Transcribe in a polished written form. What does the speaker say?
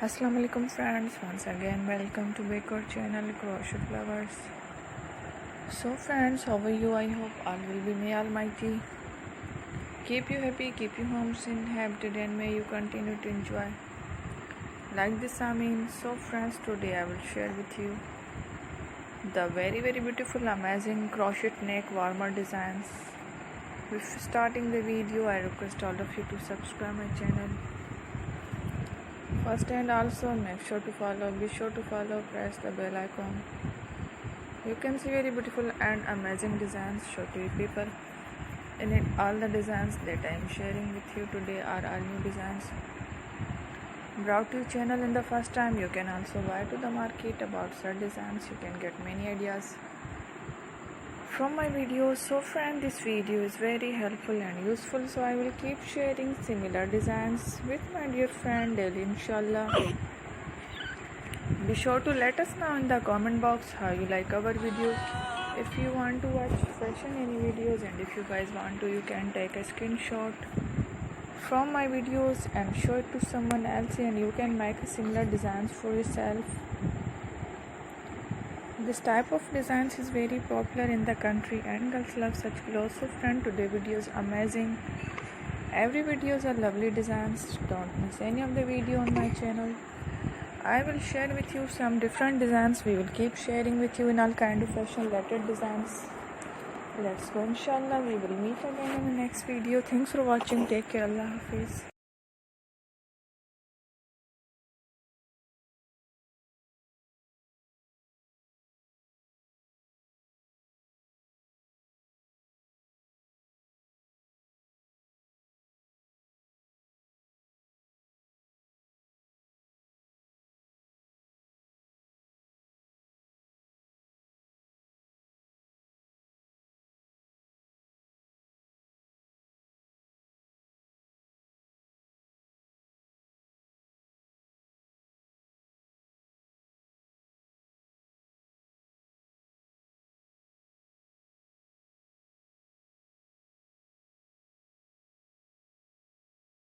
Assalamu alaikum friends, once again welcome to Baker channel Crochet Lovers. So friends, how are you? I hope all will be may almighty keep you happy, keep you homes inhabited, and may you continue to enjoy like this. So friends, today I will share with you the very beautiful amazing crochet neck warmer designs. Before starting the video, I request all of you to subscribe my channel first, and also be sure to follow, press the bell icon. You can see very beautiful and amazing designs show to you people in it. All the designs that I am sharing with you today are all new designs brought to your channel in the first time. You can also buy to the market about such designs. You can get many ideas from my videos. So friend, this video is very helpful and useful, so I will keep sharing similar designs with my dear friend daily, inshallah. Be sure to let us know in the comment box how you like our video. If you want to watch fashion any videos, and if you guys want to, you can take a screenshot from my videos and show it to someone else, and you can make similar designs for yourself. This type of designs is very popular in the country and girls love such clothes. So friend, today video is amazing. Every videos are lovely designs. Don't miss any of the video on my channel. I will share with you some different designs. We will keep sharing with you in all kind of fashion related designs. Let's go, inshallah. We will meet again in the next video. Thanks for watching. Take care. Allah Hafiz.